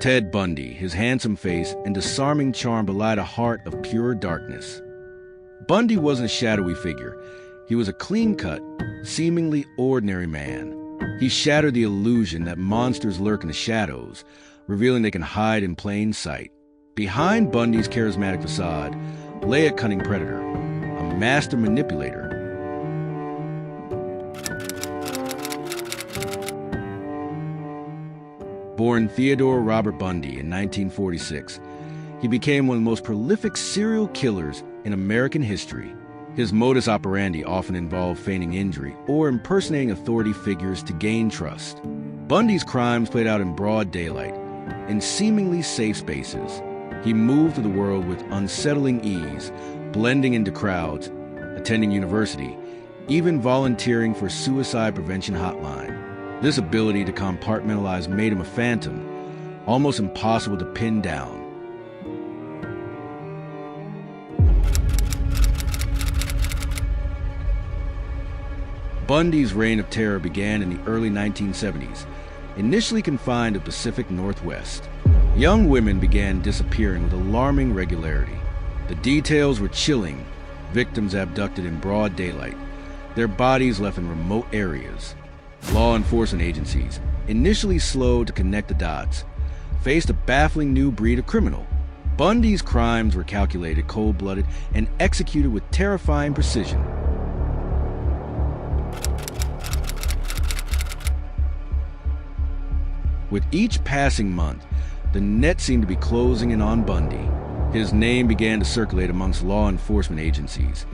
Ted Bundy, his handsome face and disarming charm belied a heart of pure darkness. Bundy wasn't a shadowy figure. He was a clean-cut, seemingly ordinary man. He shattered the illusion that monsters lurk in the shadows, revealing they can hide in plain sight. Behind Bundy's charismatic facade lay a cunning predator, a master manipulator. Born Theodore Robert Bundy in 1946, he became one of the most prolific serial killers in American history. His modus operandi often involved feigning injury or impersonating authority figures to gain trust. Bundy's crimes played out in broad daylight, in seemingly safe spaces. He moved through the world with unsettling ease, blending into crowds, attending university, even volunteering for suicide prevention hotline. This ability to compartmentalize made him a phantom, almost impossible to pin down. Bundy's reign of terror began in the early 1970s, initially confined to the Pacific Northwest. Young women began disappearing with alarming regularity. The details were chilling: victims abducted in broad daylight, their bodies left in remote areas. Law enforcement agencies, initially slow to connect the dots, faced a baffling new breed of criminal. Bundy's crimes were calculated, cold-blooded, and executed with terrifying precision. With each passing month, the net seemed to be closing in on Bundy. His name began to circulate amongst law enforcement agencies,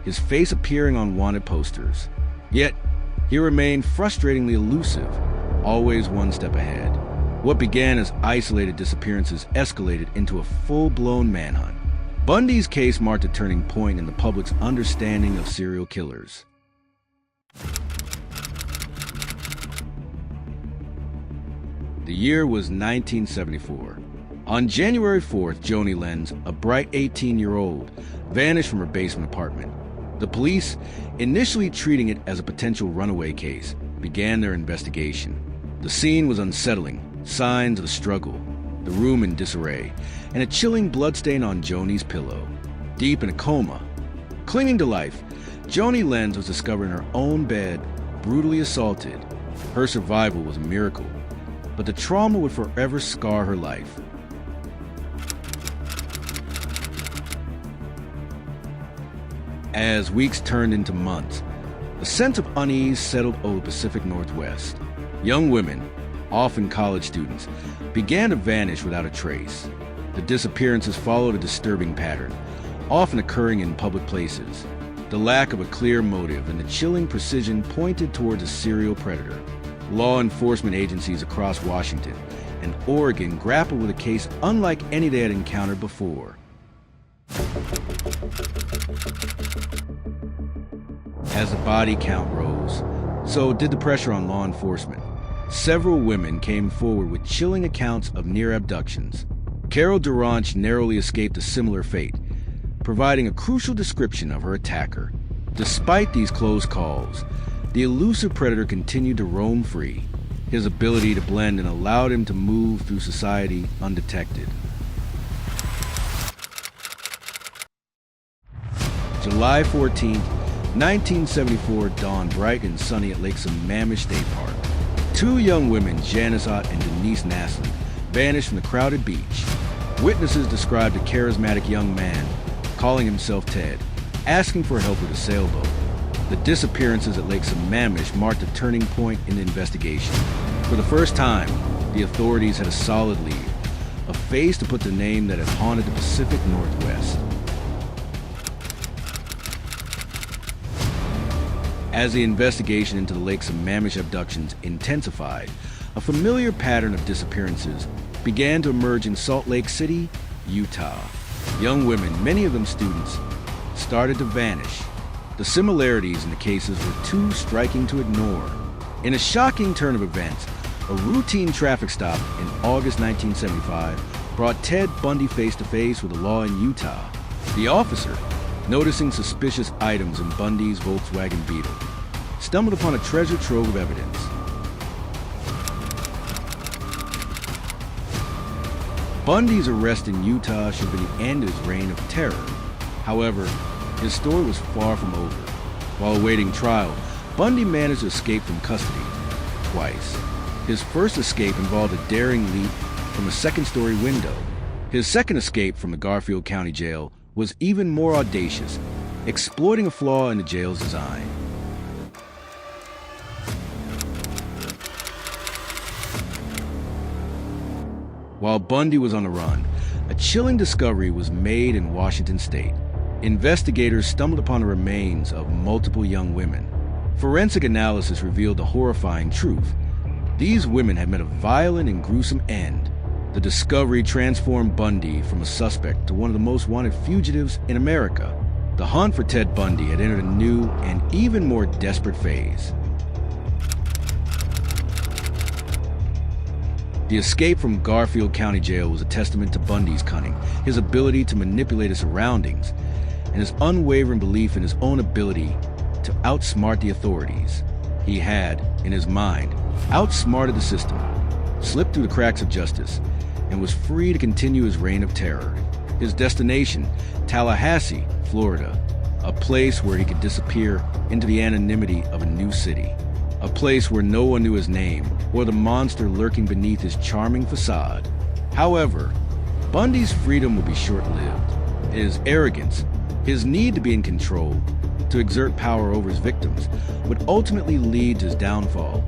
his face appearing on wanted posters. Yet, he remained frustratingly elusive, always one step ahead. What began as isolated disappearances escalated into a full-blown manhunt. Bundy's case marked a turning point in the public's understanding of serial killers. The year was 1974. On January 4th, Joni Lenz, a bright 18-year-old, vanished from her basement apartment. The police, initially treating it as a potential runaway case, began their investigation. The scene was unsettling, signs of a struggle, the room in disarray, and a chilling bloodstain on Joni's pillow. Deep in a coma, clinging to life, Joni Lenz was discovered in her own bed, brutally assaulted. Her survival was a miracle, but the trauma would forever scar her life. As weeks turned into months, a sense of unease settled over the Pacific Northwest. Young women, often college students, began to vanish without a trace. The disappearances followed a disturbing pattern, often occurring in public places. The lack of a clear motive and the chilling precision pointed towards a serial predator. Law enforcement agencies across Washington and Oregon grappled with a case unlike any they had encountered before. As the body count rose, so did the pressure on law enforcement. Several women came forward with chilling accounts of near abductions. Carol Duranch narrowly escaped a similar fate, providing a crucial description of her attacker. Despite these close calls, the elusive predator continued to roam free. His ability to blend and allowed him to move through society undetected. July 14th, 1974 dawned bright and sunny at Lake Sammamish State Park. Two young women, Janice Ott and Denise Naslund, vanished from the crowded beach. Witnesses described a charismatic young man, calling himself Ted, asking for help with a sailboat. The disappearances at Lake Sammamish marked a turning point in the investigation. For the first time, the authorities had a solid lead, a face to put the name that had haunted the Pacific Northwest. As the investigation into the Lake Sammamish abductions intensified, a familiar pattern of disappearances began to emerge in Salt Lake City, Utah. Young women, many of them students, started to vanish. The similarities in the cases were too striking to ignore. In a shocking turn of events, a routine traffic stop in August 1975 brought Ted Bundy face-to-face with the law in Utah. The officer, noticing suspicious items in Bundy's Volkswagen Beetle, stumbled upon a treasure trove of evidence. Bundy's arrest in Utah should have been the end of his reign of terror. However, his story was far from over. While awaiting trial, Bundy managed to escape from custody twice. His first escape involved a daring leap from a second-story window. His second escape from the Garfield County Jail was even more audacious, exploiting a flaw in the jail's design. While Bundy was on the run, a chilling discovery was made in Washington state. Investigators stumbled upon the remains of multiple young women. Forensic analysis revealed the horrifying truth. These women had met a violent and gruesome end. The discovery transformed Bundy from a suspect to one of the most wanted fugitives in America. The hunt for Ted Bundy had entered a new and even more desperate phase. The escape from Garfield County Jail was a testament to Bundy's cunning, his ability to manipulate his surroundings, and his unwavering belief in his own ability to outsmart the authorities. He had, in his mind, outsmarted the system, slipped through the cracks of justice, and was free to continue his reign of terror. His destination, Tallahassee, Florida, a place where he could disappear into the anonymity of a new city, a place where no one knew his name or the monster lurking beneath his charming facade. However, Bundy's freedom would be short-lived. His arrogance, his need to be in control, to exert power over his victims, would ultimately lead to his downfall.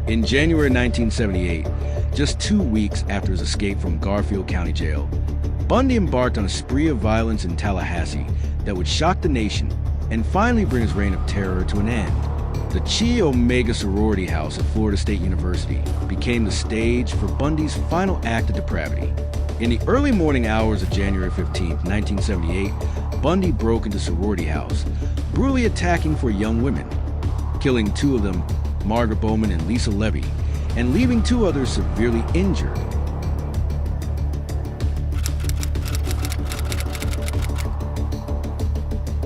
In January 1978, just 2 weeks after his escape from Garfield County Jail, Bundy embarked on a spree of violence in Tallahassee that would shock the nation and finally bring his reign of terror to an end. The Chi Omega sorority house at Florida State University became the stage for Bundy's final act of depravity. In the early morning hours of January 15, 1978, Bundy broke into sorority house, brutally attacking 4 young women, killing 2 of them, Margaret Bowman and Lisa Levy, and leaving 2 others severely injured.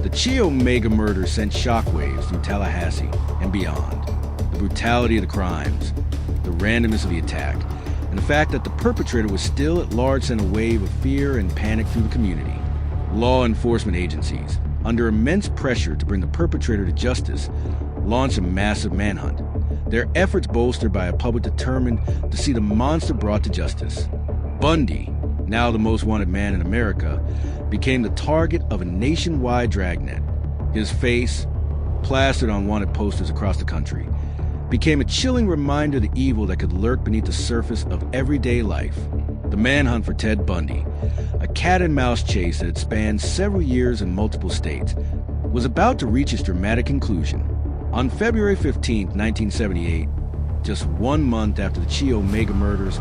The Chi Omega murder sent shockwaves through Tallahassee and beyond. The brutality of the crimes, the randomness of the attack, and the fact that the perpetrator was still at large sent a wave of fear and panic through the community. Law enforcement agencies, under immense pressure to bring the perpetrator to justice, launched a massive manhunt, their efforts bolstered by a public determined to see the monster brought to justice. Bundy, now the most wanted man in America, became the target of a nationwide dragnet. His face, plastered on wanted posters across the country, became a chilling reminder of the evil that could lurk beneath the surface of everyday life. The manhunt for Ted Bundy, a cat-and-mouse chase that had spanned several years in multiple states, was about to reach its dramatic conclusion. On February 15, 1978, just 1 month after the Chi Omega murders,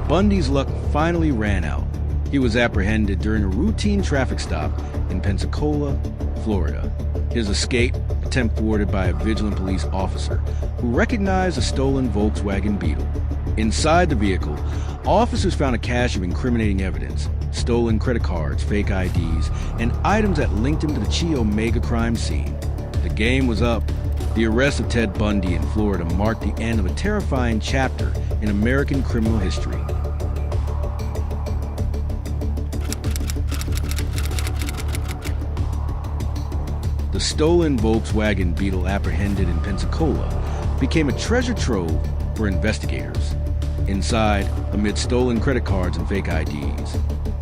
Bundy's luck finally ran out. He was apprehended during a routine traffic stop in Pensacola, Florida. His escape, attempt thwarted by a vigilant police officer who recognized a stolen Volkswagen Beetle. Inside the vehicle, officers found a cache of incriminating evidence, stolen credit cards, fake IDs, and items that linked him to the Chi Omega crime scene. The game was up. The arrest of Ted Bundy in Florida marked the end of a terrifying chapter in American criminal history. The stolen Volkswagen Beetle apprehended in Pensacola became a treasure trove for investigators. Inside, amid stolen credit cards and fake IDs,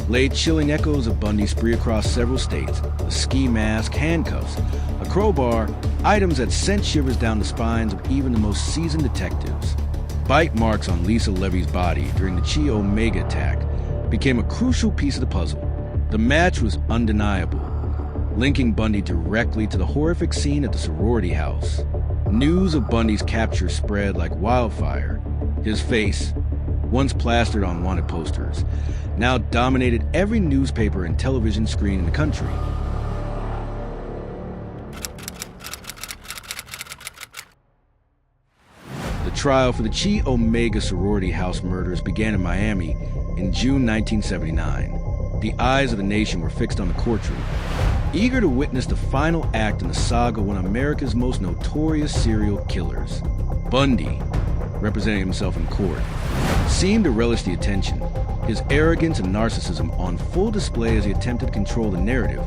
lay chilling echoes of Bundy's spree across several states: a ski mask, handcuffs, a crowbar, items that sent shivers down the spines of even the most seasoned detectives. Bite marks on Lisa Levy's body during the Chi Omega attack became a crucial piece of the puzzle. The match was undeniable, linking Bundy directly to the horrific scene at the sorority house. News of Bundy's capture spread like wildfire. His face, once plastered on wanted posters, now dominated every newspaper and television screen in the country. The trial for the Chi Omega sorority house murders began in Miami in June 1979. The eyes of the nation were fixed on the courtroom, eager to witness the final act in the saga of one of America's most notorious serial killers. Bundy, representing himself in court, seemed to relish the attention. his arrogance and narcissism on full display as he attempted to control the narrative,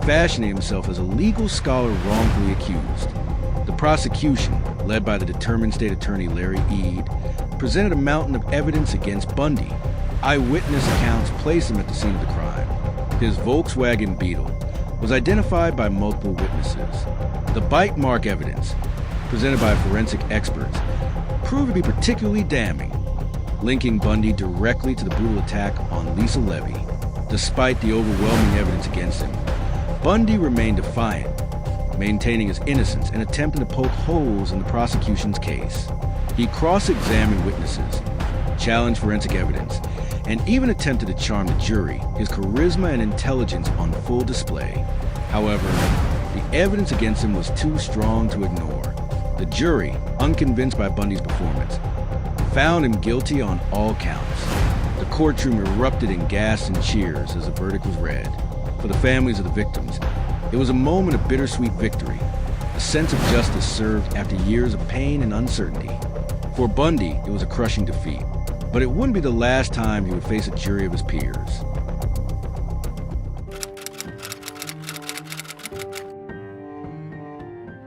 fashioning himself as a legal scholar wrongfully accused. The prosecution, led by the determined state attorney Larry Eade, presented a mountain of evidence against Bundy. Eyewitness accounts placed him at the scene of the crime. His Volkswagen Beetle was identified by multiple witnesses. The bite mark evidence, presented by forensic experts, proved to be particularly damning, linking Bundy directly to the brutal attack on Lisa Levy. Despite the overwhelming evidence against him, Bundy remained defiant, maintaining his innocence and attempting to poke holes in the prosecution's case. He cross-examined witnesses, challenged forensic evidence, and even attempted to charm the jury, his charisma and intelligence on full display. However, the evidence against him was too strong to ignore. The jury, unconvinced by Bundy's performance, found him guilty on all counts. The courtroom erupted in gasps and cheers as the verdict was read. For the families of the victims, it was a moment of bittersweet victory, a sense of justice served after years of pain and uncertainty. For Bundy, it was a crushing defeat, but it wouldn't be the last time he would face a jury of his peers.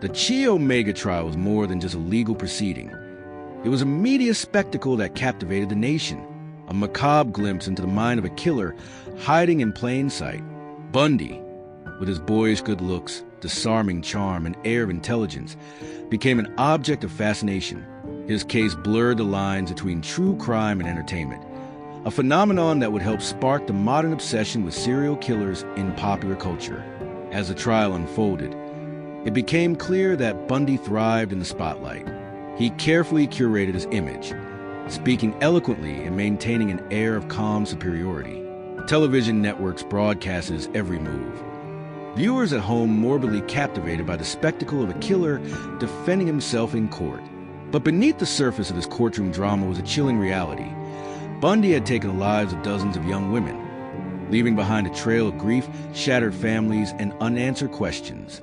The Chi Omega trial was more than just a legal proceeding. It was a media spectacle that captivated the nation, a macabre glimpse into the mind of a killer hiding in plain sight. Bundy, with his boyish good looks, disarming charm, and air of intelligence, became an object of fascination. His case blurred the lines between true crime and entertainment, a phenomenon that would help spark the modern obsession with serial killers in popular culture. As the trial unfolded, it became clear that Bundy thrived in the spotlight. He carefully curated his image, speaking eloquently and maintaining an air of calm superiority. Television networks broadcast his every move. Viewers at home morbidly captivated by the spectacle of a killer defending himself in court. But beneath the surface of this courtroom drama was a chilling reality. Bundy had taken the lives of dozens of young women, leaving behind a trail of grief, shattered families, and unanswered questions.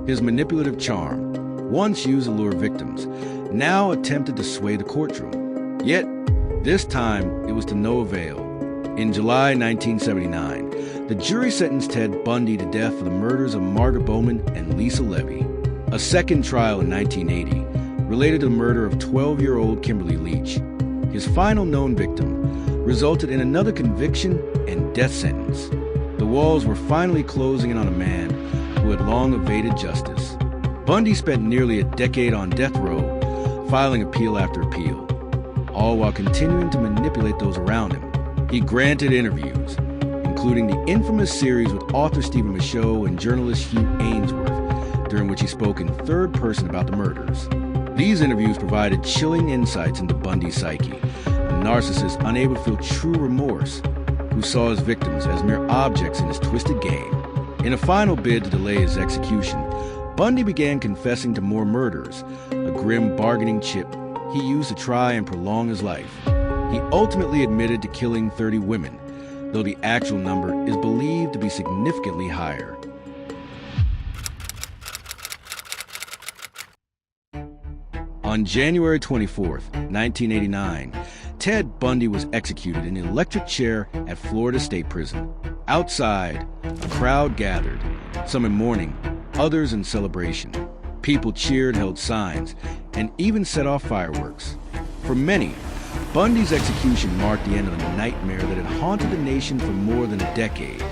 His manipulative charm, once used to lure victims, now attempted to sway the courtroom. Yet, this time, it was to no avail. In July 1979, the jury sentenced Ted Bundy to death for the murders of Margaret Bowman and Lisa Levy. A second trial in 1980 related to the murder of 12-year-old Kimberly Leach. His final known victim resulted in another conviction and death sentence. The walls were finally closing in on a man who had long evaded justice. Bundy spent nearly a decade on death row, filing appeal after appeal, all while continuing to manipulate those around him. He granted interviews, including the infamous series with author Stephen Michaud and journalist Hugh Ainsworth, during which he spoke in third person about the murders. These interviews provided chilling insights into Bundy's psyche, a narcissist unable to feel true remorse, who saw his victims as mere objects in his twisted game. In a final bid to delay his execution, Bundy began confessing to more murders, a grim bargaining chip he used to try and prolong his life. He ultimately admitted to killing 30 women, though the actual number is believed to be significantly higher. On January 24th, 1989, Ted Bundy was executed in an electric chair at Florida State Prison. Outside, a crowd gathered, some in mourning, others in celebration. People cheered, held signs, and even set off fireworks. For many, Bundy's execution marked the end of a nightmare that had haunted the nation for more than a decade.